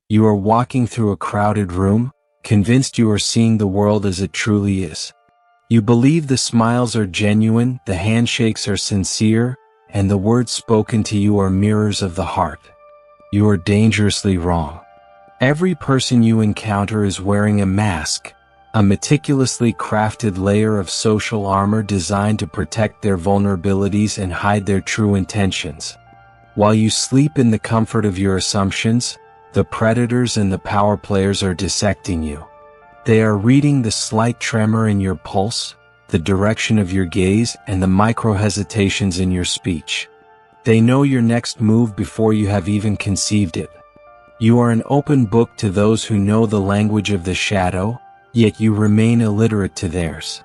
You are walking through a crowded room, convinced you are seeing the world as it truly is. You believe the smiles are genuine, the handshakes are sincere, and the words spoken to you are mirrors of the heart. You are dangerously wrong. Every person you encounter is wearing a mask, a meticulously crafted layer of social armor designed to protect their vulnerabilities and hide their true intentions. While you sleep in the comfort of your assumptions, the predators and the power players are dissecting you. They are reading the slight tremor in your pulse, the direction of your gaze, and the micro-hesitations in your speech. They know your next move before you have even conceived it. You are an open book to those who know the language of the shadow, yet you remain illiterate to theirs.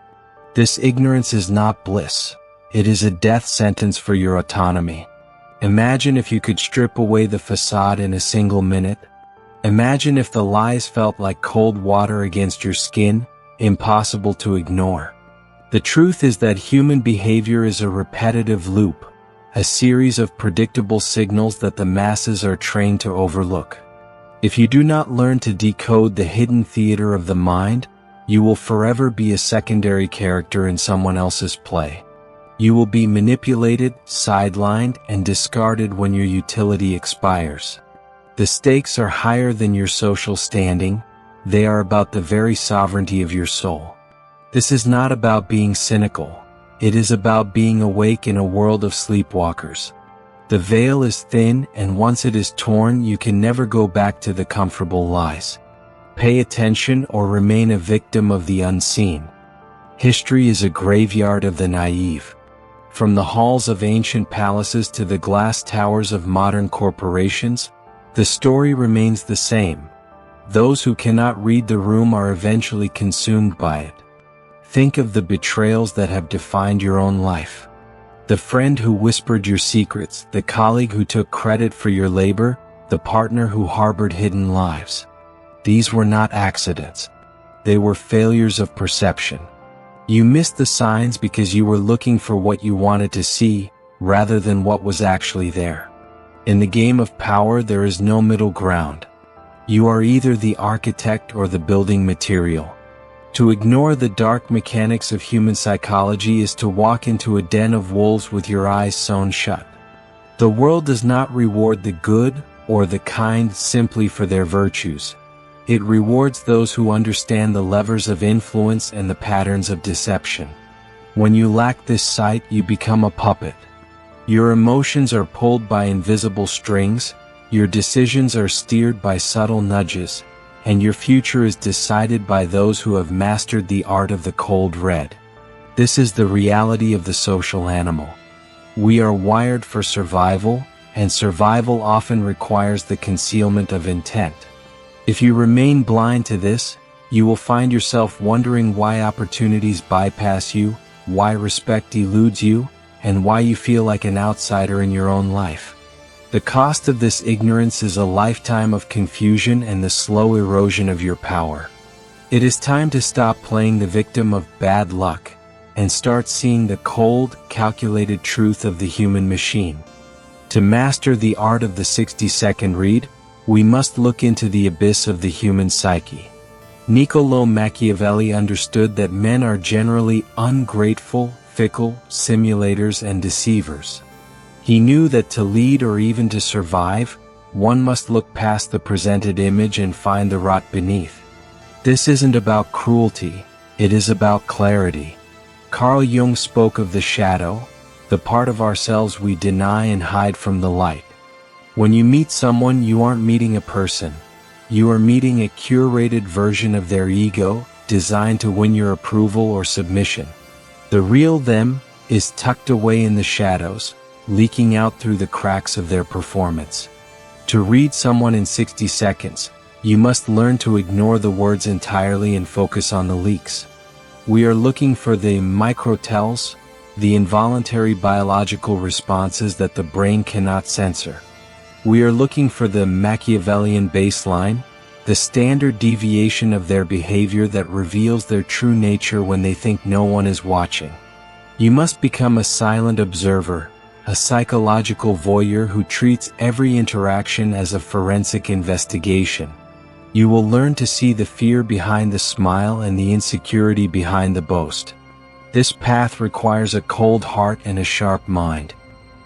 This ignorance is not bliss. It is a death sentence for your autonomy. Imagine if you could strip away the facade in a single minute. Imagine if the lies felt like cold water against your skin, impossible to ignore. The truth is that human behavior is a repetitive loop, a series of predictable signals that the masses are trained to overlook. If you do not learn to decode the hidden theater of the mind, you will forever be a secondary character in someone else's play. You will be manipulated, sidelined, and discarded when your utility expires. The stakes are higher than your social standing. They are about the very sovereignty of your soul. This is not about being cynical. It is about being awake in a world of sleepwalkers. The veil is thin, and once it is torn, you can never go back to the comfortable lies. Pay attention or remain a victim of the unseen. History is a graveyard of the naive. From the halls of ancient palaces to the glass towers of modern corporations, the story remains the same. Those who cannot read the room are eventually consumed by it. Think of the betrayals that have defined your own life. The friend who whispered your secrets, the colleague who took credit for your labor, the partner who harbored hidden lives. These were not accidents. They were failures of perception. You missed the signs because you were looking for what you wanted to see, rather than what was actually there. In the game of power, there is no middle ground. You are either the architect or the building material. To ignore the dark mechanics of human psychology is to walk into a den of wolves with your eyes sewn shut. The world does not reward the good or the kind simply for their virtues. It rewards those who understand the levers of influence and the patterns of deception. When you lack this sight, you become a puppet. Your emotions are pulled by invisible strings, your decisions are steered by subtle nudges, and your future is decided by those who have mastered the art of the cold red. This is the reality of the social animal. We are wired for survival, and survival often requires the concealment of intent. If you remain blind to this, you will find yourself wondering why opportunities bypass you, why respect eludes you, and why you feel like an outsider in your own life. The cost of this ignorance is a lifetime of confusion and the slow erosion of your power. It is time to stop playing the victim of bad luck and start seeing the cold, calculated truth of the human machine. To master the art of the 60-second read, we must look into the abyss of the human psyche. Niccolò Machiavelli understood that men are generally ungrateful, fickle, simulators, and deceivers. He knew that to lead or even to survive, one must look past the presented image and find the rot beneath. This isn't about cruelty, it is about clarity. Carl Jung spoke of the shadow, the part of ourselves we deny and hide from the light. When you meet someone, you aren't meeting a person. You are meeting a curated version of their ego, designed to win your approval or submission. The real them is tucked away in the shadows, leaking out through the cracks of their performance. To read someone in 60 seconds, you must learn to ignore the words entirely and focus on the leaks. We are looking for the microtells, the involuntary biological responses that the brain cannot censor. We are looking for the Machiavellian baseline, the standard deviation of their behavior that reveals their true nature when they think no one is watching. You must become a silent observer, a psychological voyeur who treats every interaction as a forensic investigation. You will learn to see the fear behind the smile and the insecurity behind the boast. This path requires a cold heart and a sharp mind.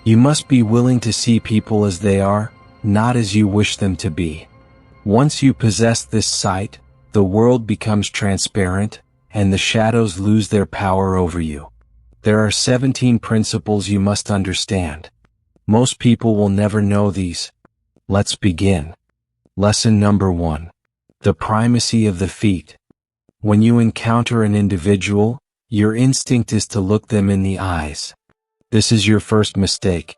You must be willing to see people as they are, not as you wish them to be. Once you possess this sight, the world becomes transparent, and the shadows lose their power over you. There are 17 principles you must understand. Most people will never know these. Let's begin. Lesson number 1. The primacy of the feet. When you encounter an individual, your instinct is to look them in the eyes. This is your first mistake.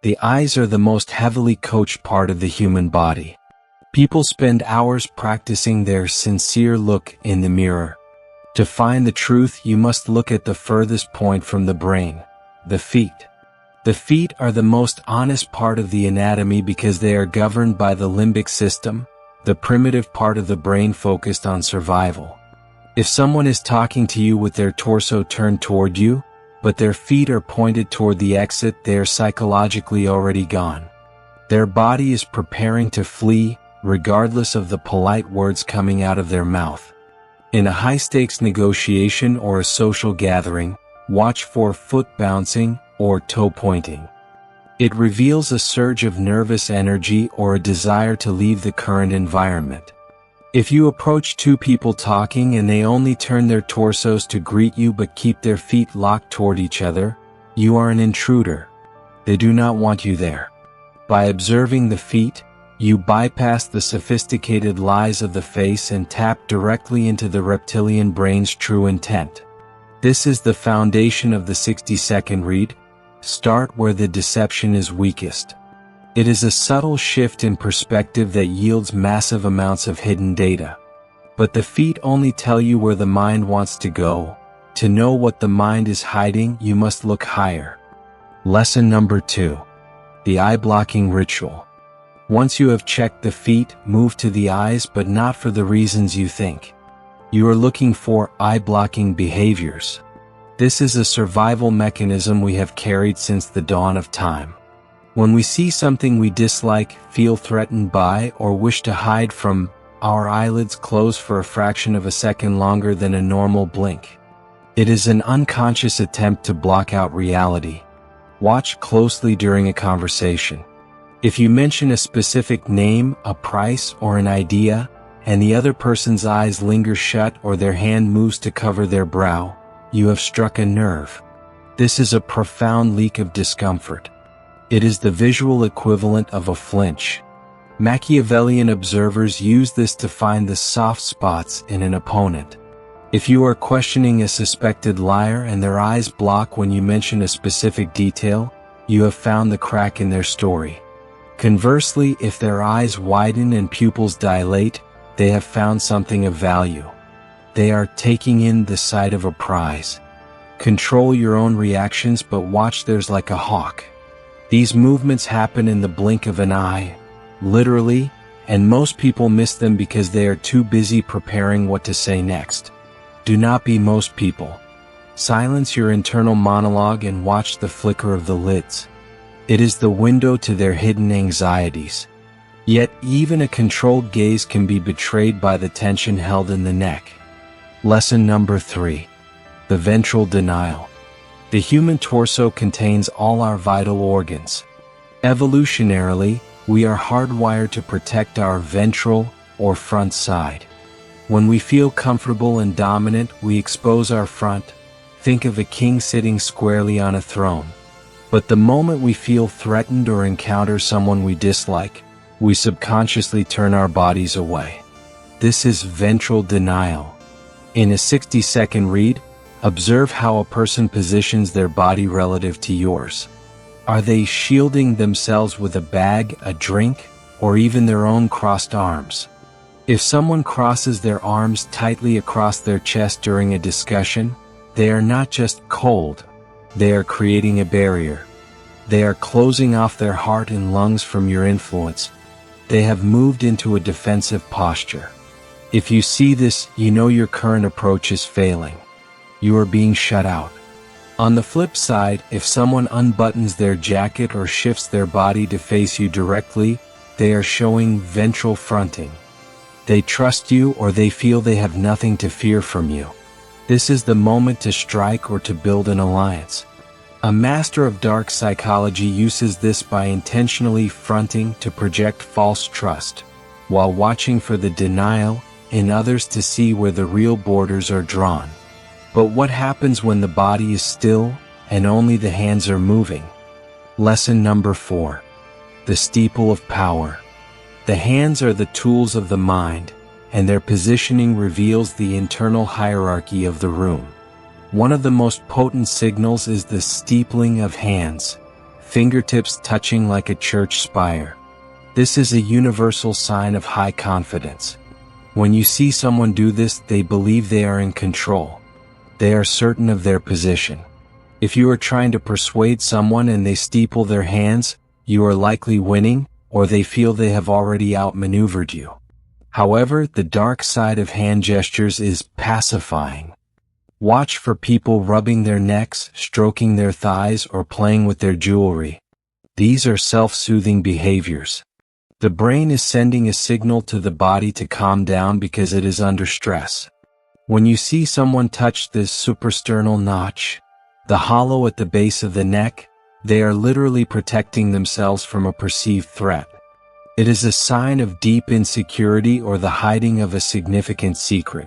The eyes are the most heavily coached part of the human body. People spend hours practicing their sincere look in the mirror. To find the truth, you must look at the furthest point from the brain, the feet. The feet are the most honest part of the anatomy because they are governed by the limbic system, the primitive part of the brain focused on survival. If someone is talking to you with their torso turned toward you, but their feet are pointed toward the exit, they are psychologically already gone. Their body is preparing to flee, regardless of the polite words coming out of their mouth. In a high-stakes negotiation or a social gathering, watch for foot bouncing or toe pointing. It reveals a surge of nervous energy or a desire to leave the current environment. If you approach two people talking and they only turn their torsos to greet you but keep their feet locked toward each other, you are an intruder. They do not want you there. By observing the feet, you bypass the sophisticated lies of the face and tap directly into the reptilian brain's true intent. This is the foundation of the 60-second read. Start where the deception is weakest. It is a subtle shift in perspective that yields massive amounts of hidden data. But the feet only tell you where the mind wants to go. To know what the mind is hiding, you must look higher. Lesson number 2. The eye-blocking ritual. Once you have checked the feet, move to the eyes, but not for the reasons you think. You are looking for eye-blocking behaviors. This is a survival mechanism we have carried since the dawn of time. When we see something we dislike, feel threatened by, or wish to hide from, our eyelids close for a fraction of a second longer than a normal blink. It is an unconscious attempt to block out reality. Watch closely during a conversation. If you mention a specific name, a price, or an idea, and the other person's eyes linger shut or their hand moves to cover their brow, you have struck a nerve. This is a profound leak of discomfort. It is the visual equivalent of a flinch. Machiavellian observers use this to find the soft spots in an opponent. If you are questioning a suspected liar and their eyes block when you mention a specific detail, you have found the crack in their story. Conversely, if their eyes widen and pupils dilate, they have found something of value. They are taking in the sight of a prize. Control your own reactions, but watch theirs like a hawk. These movements happen in the blink of an eye, literally, and most people miss them because they are too busy preparing what to say next. Do not be most people. Silence your internal monologue and watch the flicker of the lids. It is the window to their hidden anxieties. Yet even a controlled gaze can be betrayed by the tension held in the neck. Lesson number 3. The Ventral Denial. The human torso contains all our vital organs. Evolutionarily, we are hardwired to protect our ventral, or front side. When we feel comfortable and dominant, we expose our front. Think of a king sitting squarely on a throne. But the moment we feel threatened or encounter someone we dislike, we subconsciously turn our bodies away. This is ventral denial. In a 60-second read, observe how a person positions their body relative to yours. Are they shielding themselves with a bag, a drink, or even their own crossed arms? If someone crosses their arms tightly across their chest during a discussion, they are not just cold, they are creating a barrier. They are closing off their heart and lungs from your influence. They have moved into a defensive posture. If you see this, you know your current approach is failing. You are being shut out. On the flip side, if someone unbuttons their jacket or shifts their body to face you directly, they are showing ventral fronting. They trust you or they feel they have nothing to fear from you. This is the moment to strike or to build an alliance. A master of dark psychology uses this by intentionally fronting to project false trust, while watching for the denial in others to see where the real borders are drawn. But what happens when the body is still and only the hands are moving? Lesson number 4. The steeple of power. The hands are the tools of the mind, and their positioning reveals the internal hierarchy of the room. One of the most potent signals is the steepling of hands, fingertips touching like a church spire. This is a universal sign of high confidence. When you see someone do this, they believe they are in control. They are certain of their position. If you are trying to persuade someone and they steeple their hands, you are likely winning, or they feel they have already outmaneuvered you. However, the dark side of hand gestures is pacifying. Watch for people rubbing their necks, stroking their thighs, or playing with their jewelry. These are self-soothing behaviors. The brain is sending a signal to the body to calm down because it is under stress. When you see someone touch this suprasternal notch, the hollow at the base of the neck, they are literally protecting themselves from a perceived threat. It is a sign of deep insecurity or the hiding of a significant secret.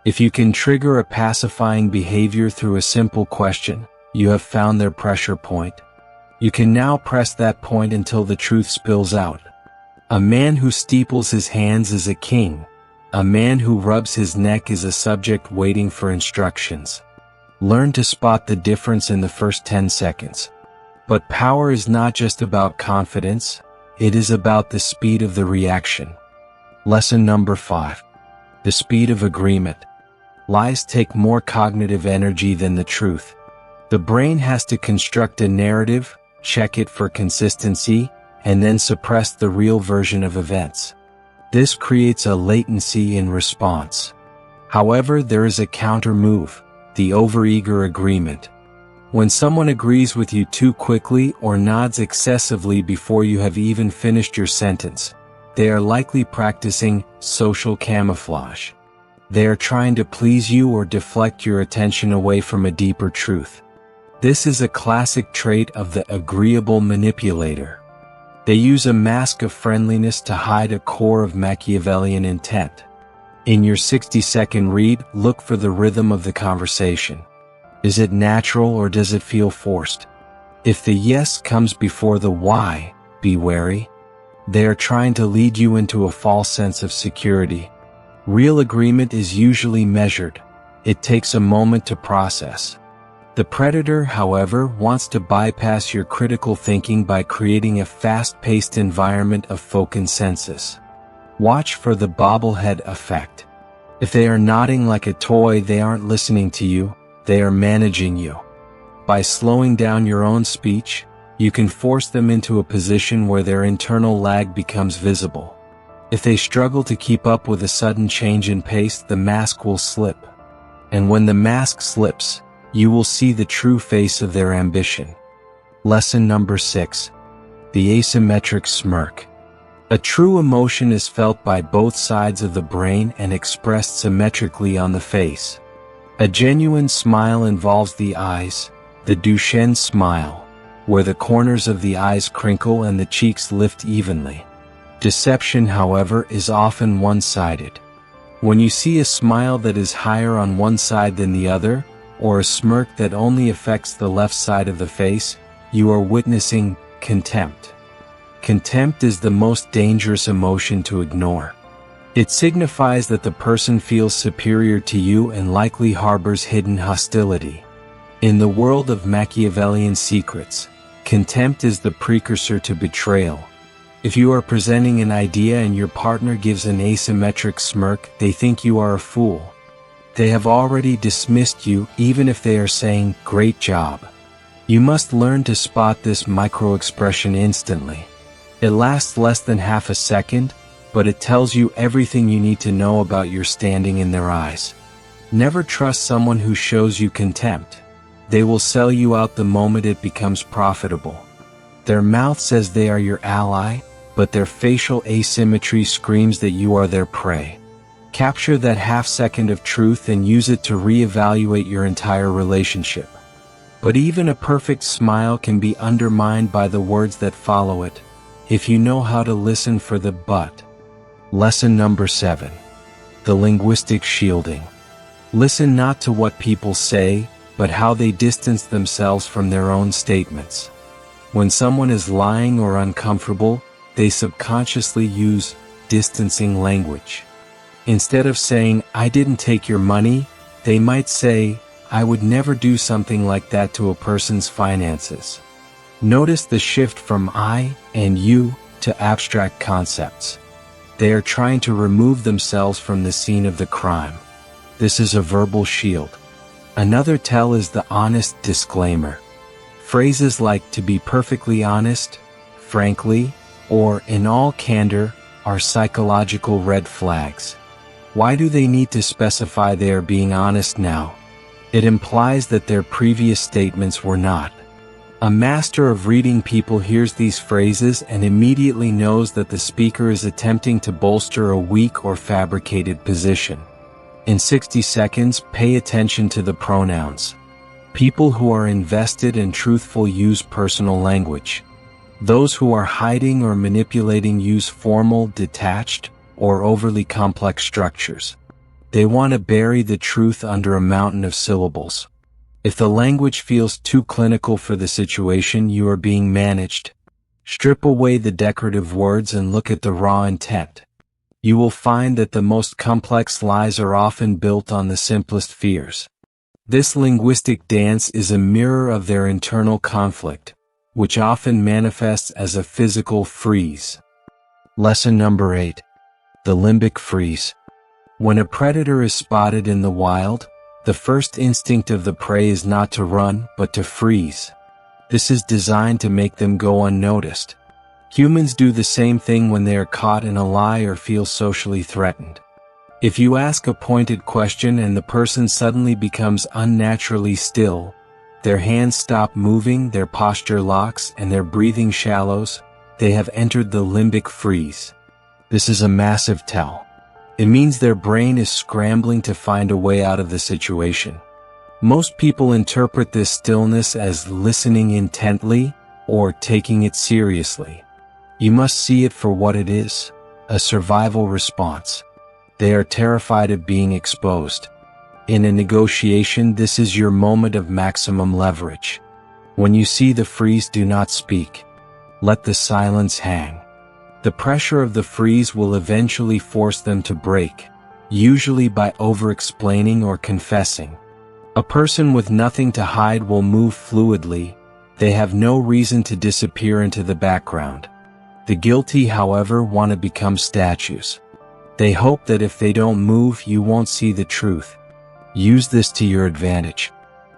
If you can trigger a pacifying behavior through a simple question, you have found their pressure point. You can now press that point until the truth spills out. A man who steeples his hands is a king. A man who rubs his neck is a subject waiting for instructions. Learn to spot the difference in the first 10 seconds. But power is not just about confidence, it is about the speed of the reaction. Lesson number 5. The speed of agreement. Lies take more cognitive energy than the truth. The brain has to construct a narrative, check it for consistency, and then suppress the real version of events. This creates a latency in response. However, there is a counter move, the overeager agreement. When someone agrees with you too quickly or nods excessively before you have even finished your sentence, they are likely practicing social camouflage. They are trying to please you or deflect your attention away from a deeper truth. This is a classic trait of the agreeable manipulator. They use a mask of friendliness to hide a core of Machiavellian intent. In your 60-second read, look for the rhythm of the conversation. Is it natural or does it feel forced? If the yes comes before the why, be wary. They are trying to lead you into a false sense of security. Real agreement is usually measured. It takes a moment to process. The predator, however, wants to bypass your critical thinking by creating a fast-paced environment of faux consensus. Watch for the bobblehead effect. If they are nodding like a toy, they aren't listening to you, they are managing you. By slowing down your own speech, you can force them into a position where their internal lag becomes visible. If they struggle to keep up with a sudden change in pace, the mask will slip. And when the mask slips, you will see the true face of their ambition. Lesson number 6. The asymmetric smirk. A true emotion is felt by both sides of the brain and expressed symmetrically on the face. A genuine smile involves the eyes, the Duchenne smile, where the corners of the eyes crinkle and the cheeks lift evenly. Deception, however, is often one-sided. When you see a smile that is higher on one side than the other, or a smirk that only affects the left side of the face, you are witnessing contempt. Contempt is the most dangerous emotion to ignore. It signifies that the person feels superior to you and likely harbors hidden hostility. In the world of Machiavellian secrets, contempt is the precursor to betrayal. If you are presenting an idea and your partner gives an asymmetric smirk, they think you are a fool. They have already dismissed you, even if they are saying, "Great job." You must learn to spot this micro-expression instantly. It lasts less than half a second, but it tells you everything you need to know about your standing in their eyes. Never trust someone who shows you contempt. They will sell you out the moment it becomes profitable. Their mouth says they are your ally, but their facial asymmetry screams that you are their prey. Capture that half-second of truth and use it to reevaluate your entire relationship. But even a perfect smile can be undermined by the words that follow it, if you know how to listen for the but. Lesson number 7. The linguistic shielding. Listen not to what people say, but how they distance themselves from their own statements. When someone is lying or uncomfortable, they subconsciously use distancing language. Instead of saying, "I didn't take your money," they might say, "I would never do something like that to a person's finances." Notice the shift from I and you to abstract concepts. They are trying to remove themselves from the scene of the crime. This is a verbal shield. Another tell is the honest disclaimer. Phrases like "to be perfectly honest," "frankly," or "in all candor" are psychological red flags. Why do they need to specify they are being honest now? It implies that their previous statements were not. A master of reading people hears these phrases and immediately knows that the speaker is attempting to bolster a weak or fabricated position. In 60 seconds, pay attention to the pronouns. People who are invested and truthful use personal language. Those who are hiding or manipulating use formal, detached, or overly complex structures. They want to bury the truth under a mountain of syllables. If the language feels too clinical for the situation, you are being managed. Strip away the decorative words and look at the raw intent. You will find that the most complex lies are often built on the simplest fears. This linguistic dance is a mirror of their internal conflict, which often manifests as a physical freeze. Lesson number 8. The limbic freeze. When a predator is spotted in the wild, the first instinct of the prey is not to run, but to freeze. This is designed to make them go unnoticed. Humans do the same thing when they are caught in a lie or feel socially threatened. If you ask a pointed question and the person suddenly becomes unnaturally still, their hands stop moving, their posture locks, and their breathing shallows, they have entered the limbic freeze. This is a massive tell. It means their brain is scrambling to find a way out of the situation. Most people interpret this stillness as listening intently or taking it seriously. You must see it for what it is, a survival response. They are terrified of being exposed. In a negotiation, this is your moment of maximum leverage. When you see the freeze, do not speak. Let the silence hang. The pressure of the freeze will eventually force them to break, usually by over-explaining or confessing. A person with nothing to hide will move fluidly. They have no reason to disappear into the background. The guilty, however, want to become statues. They hope that if they don't move, you won't see the truth. Use this to your advantage.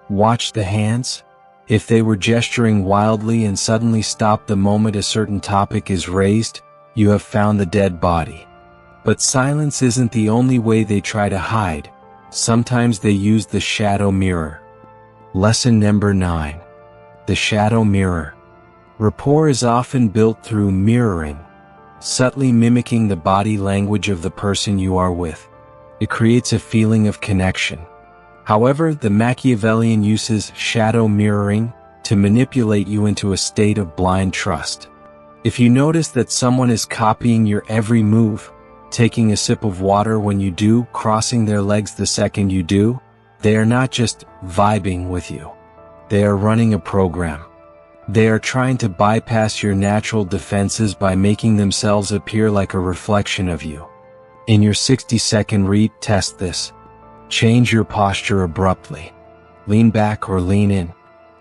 Watch the hands. If they were gesturing wildly and suddenly stop the moment a certain topic is raised, you have found the dead body. But silence isn't the only way they try to hide. Sometimes they use the shadow mirror. Lesson number 9. The shadow mirror. Rapport is often built through mirroring, subtly mimicking the body language of the person you are with. It creates a feeling of connection. However, the Machiavellian uses shadow mirroring to manipulate you into a state of blind trust. If you notice that someone is copying your every move, taking a sip of water when you do, crossing their legs the second you do, they are not just vibing with you. They are running a program. They are trying to bypass your natural defenses by making themselves appear like a reflection of you. In your 60-second read, test this. Change your posture abruptly. Lean back or lean in.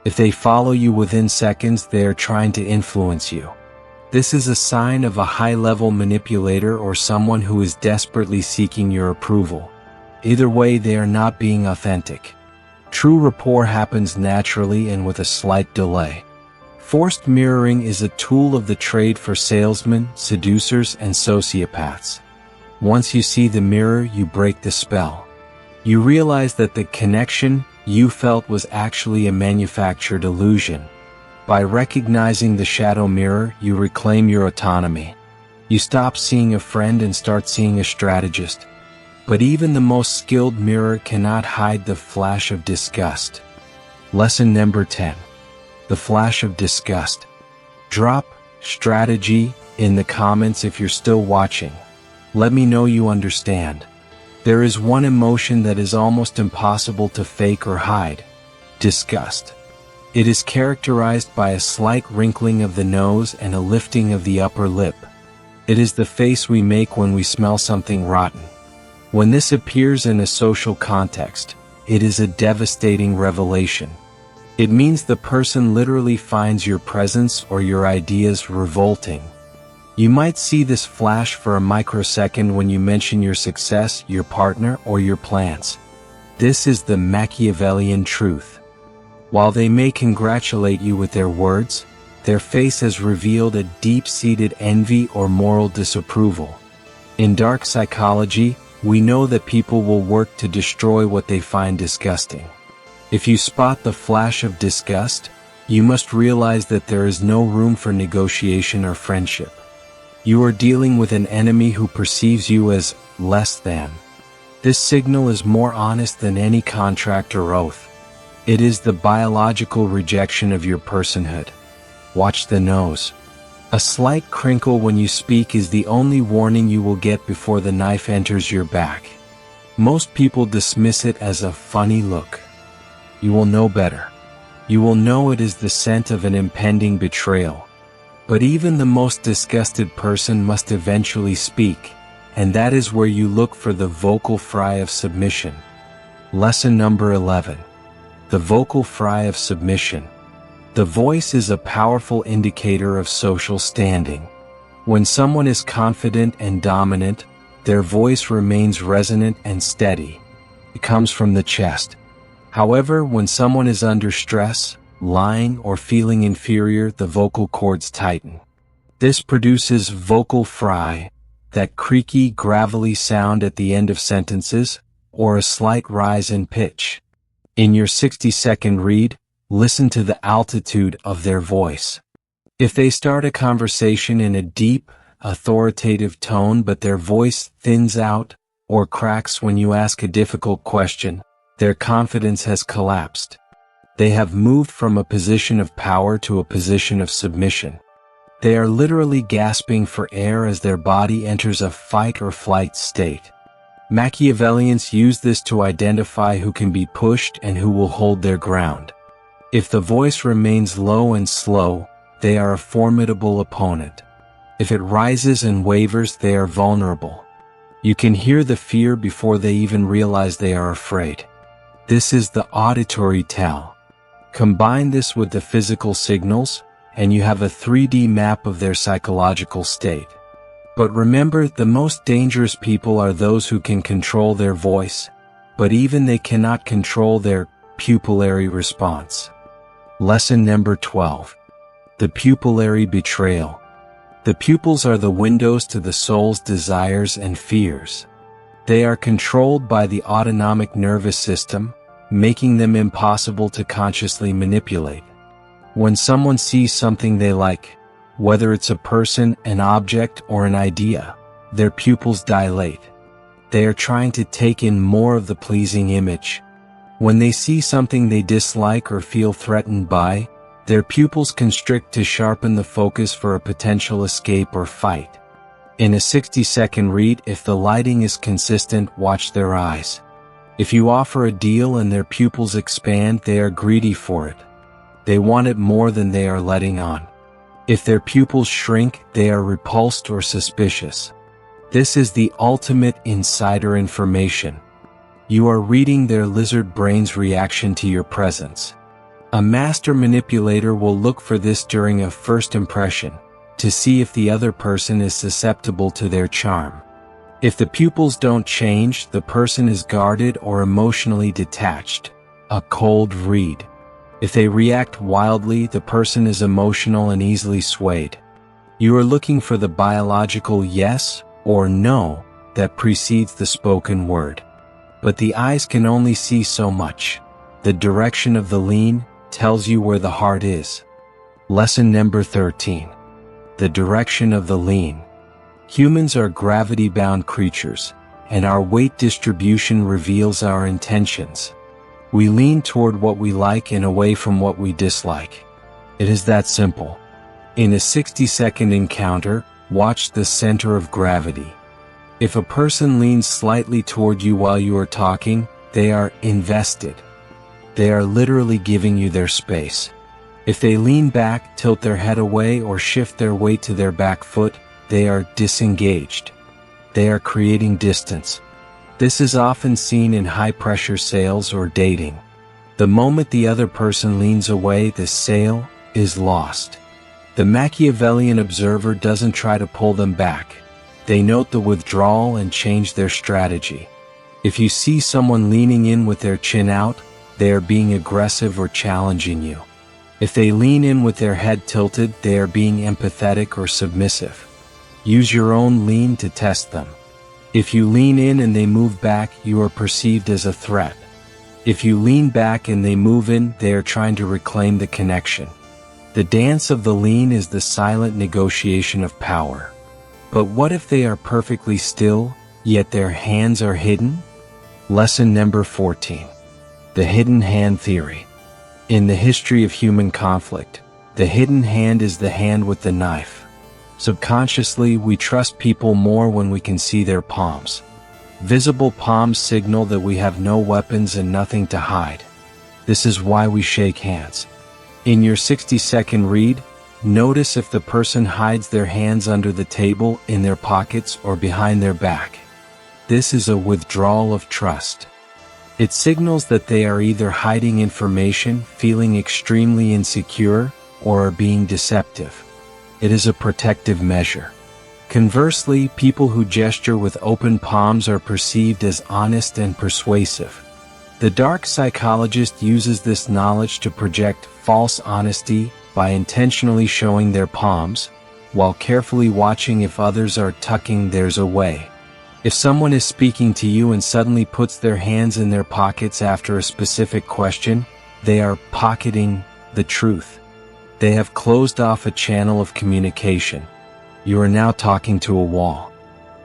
If they follow you within seconds, they are trying to influence you. This is a sign of a high-level manipulator or someone who is desperately seeking your approval. Either way, they are not being authentic. True rapport happens naturally and with a slight delay. Forced mirroring is a tool of the trade for salesmen, seducers, and sociopaths. Once you see the mirror, you break the spell. You realize that the connection you felt was actually a manufactured illusion. By recognizing the shadow mirror, you reclaim your autonomy. You stop seeing a friend and start seeing a strategist. But even the most skilled mirror cannot hide the flash of disgust. Lesson number 10. The flash of disgust. Drop strategy in the comments if you're still watching. Let me know you understand. There is one emotion that is almost impossible to fake or hide. Disgust. It is characterized by a slight wrinkling of the nose and a lifting of the upper lip. It is the face we make when we smell something rotten. When this appears in a social context, it is a devastating revelation. It means the person literally finds your presence or your ideas revolting. You might see this flash for a microsecond when you mention your success, your partner, or your plans. This is the Machiavellian truth. While they may congratulate you with their words, their face has revealed a deep-seated envy or moral disapproval. In dark psychology, we know that people will work to destroy what they find disgusting. If you spot the flash of disgust, you must realize that there is no room for negotiation or friendship. You are dealing with an enemy who perceives you as less than. This signal is more honest than any contract or oath. It is the biological rejection of your personhood. Watch the nose. A slight crinkle when you speak is the only warning you will get before the knife enters your back. Most people dismiss it as a funny look. You will know better. You will know it is the scent of an impending betrayal. But even the most disgusted person must eventually speak, and that is where you look for the vocal fry of submission. Lesson number 11. The vocal fry of submission. The voice is a powerful indicator of social standing. When someone is confident and dominant, their voice remains resonant and steady. It comes from the chest. However, when someone is under stress, lying, or feeling inferior, the vocal cords tighten. This produces vocal fry, that creaky, gravelly sound at the end of sentences, or a slight rise in pitch. In your 60-second read, listen to the altitude of their voice. If they start a conversation in a deep, authoritative tone but their voice thins out or cracks when you ask a difficult question, their confidence has collapsed. They have moved from a position of power to a position of submission. They are literally gasping for air as their body enters a fight or flight state. Machiavellians use this to identify who can be pushed and who will hold their ground. If the voice remains low and slow, they are a formidable opponent. If it rises and wavers, they are vulnerable. You can hear the fear before they even realize they are afraid. This is the auditory tell. Combine this with the physical signals, and you have a 3D map of their psychological state. But remember, the most dangerous people are those who can control their voice, but even they cannot control their pupillary response. Lesson number 12. The pupillary betrayal. The pupils are the windows to the soul's desires and fears. They are controlled by the autonomic nervous system, making them impossible to consciously manipulate. When someone sees something they like, whether it's a person, an object, or an idea, their pupils dilate. They are trying to take in more of the pleasing image. When they see something they dislike or feel threatened by, their pupils constrict to sharpen the focus for a potential escape or fight. In a 60-second read, if the lighting is consistent, watch their eyes. If you offer a deal and their pupils expand, they are greedy for it. They want it more than they are letting on. If their pupils shrink, they are repulsed or suspicious. This is the ultimate insider information. You are reading their lizard brain's reaction to your presence. A master manipulator will look for this during a first impression, to see if the other person is susceptible to their charm. If the pupils don't change, the person is guarded or emotionally detached, a cold read. If they react wildly, the person is emotional and easily swayed. You are looking for the biological yes or no that precedes the spoken word. But the eyes can only see so much. The direction of the lean tells you where the heart is. Lesson number 13. The direction of the lean. Humans are gravity-bound creatures, and our weight distribution reveals our intentions. We lean toward what we like and away from what we dislike. It is that simple. In a 60-second encounter, watch the center of gravity. If a person leans slightly toward you while you are talking, they are invested. They are literally giving you their space. If they lean back, tilt their head away, or shift their weight to their back foot, they are disengaged. They are creating distance. This is often seen in high-pressure sales or dating. The moment the other person leans away, the sale is lost. The Machiavellian observer doesn't try to pull them back. They note the withdrawal and change their strategy. If you see someone leaning in with their chin out, they are being aggressive or challenging you. If they lean in with their head tilted, they are being empathetic or submissive. Use your own lean to test them. If you lean in and they move back, you are perceived as a threat. If you lean back and they move in, they are trying to reclaim the connection. The dance of the lean is the silent negotiation of power. But what if they are perfectly still, yet their hands are hidden? Lesson number 14. The hidden hand theory. In the history of human conflict, the hidden hand is the hand with the knife. Subconsciously, we trust people more when we can see their palms. Visible palms signal that we have no weapons and nothing to hide. This is why we shake hands. In your 60-second read, notice if the person hides their hands under the table, in their pockets, or behind their back. This is a withdrawal of trust. It signals that they are either hiding information, feeling extremely insecure, or are being deceptive. It is a protective measure. Conversely, people who gesture with open palms are perceived as honest and persuasive. The dark psychologist uses this knowledge to project false honesty by intentionally showing their palms, while carefully watching if others are tucking theirs away. If someone is speaking to you and suddenly puts their hands in their pockets after a specific question, they are pocketing the truth. They have closed off a channel of communication. You are now talking to a wall.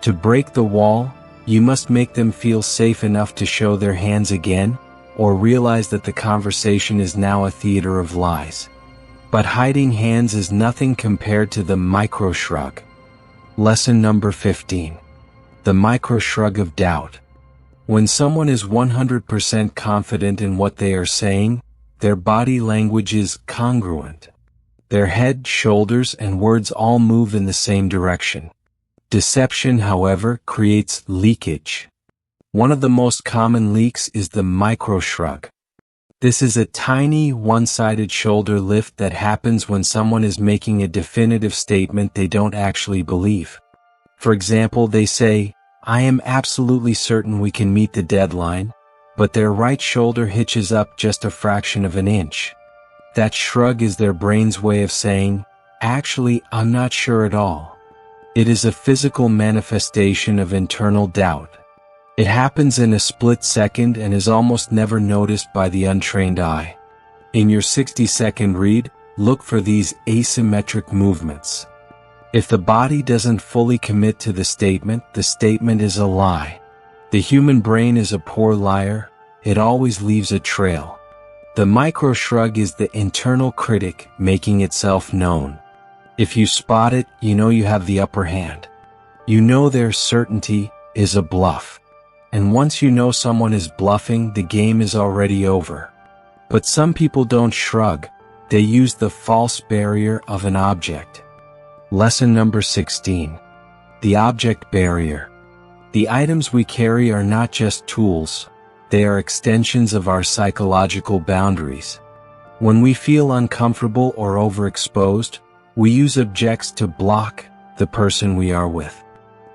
To break the wall, you must make them feel safe enough to show their hands again, or realize that the conversation is now a theater of lies. But hiding hands is nothing compared to the micro-shrug. Lesson number 15. The micro-shrug of doubt. When someone is 100% confident in what they are saying, their body language is congruent. Their head, shoulders, and words all move in the same direction. Deception, however, creates leakage. One of the most common leaks is the micro-shrug. This is a tiny, one-sided shoulder lift that happens when someone is making a definitive statement they don't actually believe. For example, they say, "I am absolutely certain we can meet the deadline," but their right shoulder hitches up just a fraction of an inch. That shrug is their brain's way of saying, "Actually, I'm not sure at all." It is a physical manifestation of internal doubt. It happens in a split second and is almost never noticed by the untrained eye. In your 60-second read, look for these asymmetric movements. If the body doesn't fully commit to the statement is a lie. The human brain is a poor liar. It always leaves a trail. The micro-shrug is the internal critic making itself known. If you spot it, you know you have the upper hand. You know their certainty is a bluff. And once you know someone is bluffing, the game is already over. But some people don't shrug. They use the false barrier of an object. Lesson number 16. The object barrier. The items we carry are not just tools. They are extensions of our psychological boundaries. When we feel uncomfortable or overexposed, we use objects to block the person we are with.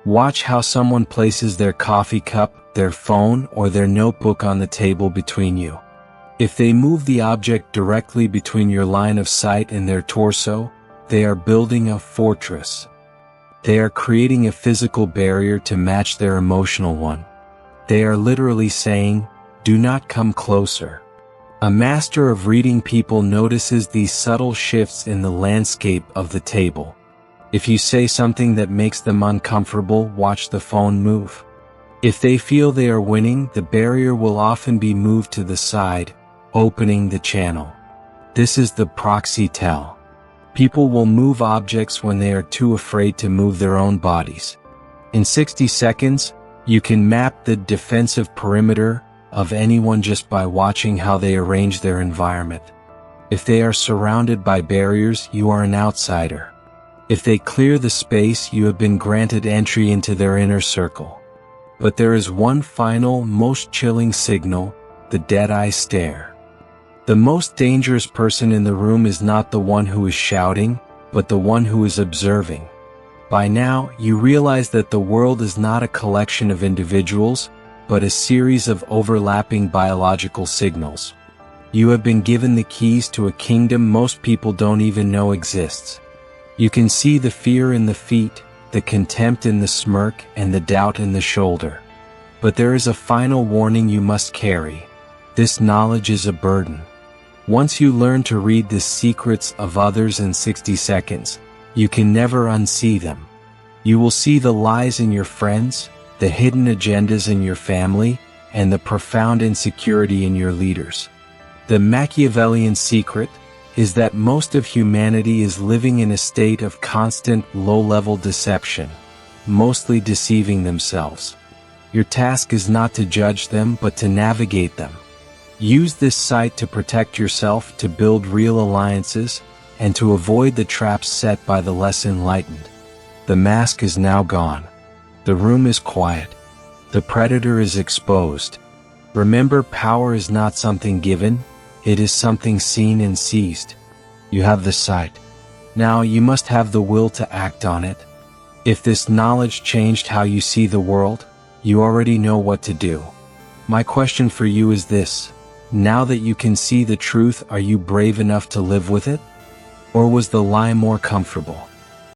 Watch how someone places their coffee cup, their phone, or their notebook on the table between you. If they move the object directly between your line of sight and their torso, they are building a fortress. They are creating a physical barrier to match their emotional one. They are literally saying, "Do not come closer." A master of reading people notices these subtle shifts in the landscape of the table. If you say something that makes them uncomfortable, watch the phone move. If they feel they are winning, the barrier will often be moved to the side, opening the channel. This is the proxy tell. People will move objects when they are too afraid to move their own bodies. In 60 seconds, you can map the defensive perimeter of anyone just by watching how they arrange their environment. If they are surrounded by barriers, you are an outsider. If they clear the space, you have been granted entry into their inner circle. But there is one final, most chilling signal: the dead-eye stare. The most dangerous person in the room is not the one who is shouting, but the one who is observing. By now, you realize that the world is not a collection of individuals, but a series of overlapping biological signals. You have been given the keys to a kingdom most people don't even know exists. You can see the fear in the feet, the contempt in the smirk, and the doubt in the shoulder. But there is a final warning you must carry. This knowledge is a burden. Once you learn to read the secrets of others in 60 seconds, you can never unsee them. You will see the lies in your friends, the hidden agendas in your family, and the profound insecurity in your leaders. The Machiavellian secret is that most of humanity is living in a state of constant low-level deception, mostly deceiving themselves. Your task is not to judge them, but to navigate them. Use this site to protect yourself, to build real alliances, and to avoid the traps set by the less enlightened. The mask is now gone. The room is quiet. The predator is exposed. Remember, power is not something given, it is something seen and seized. You have the sight. Now you must have the will to act on it. If this knowledge changed how you see the world, you already know what to do. My question for you is this: now that you can see the truth, are you brave enough to live with it? Or was the lie more comfortable?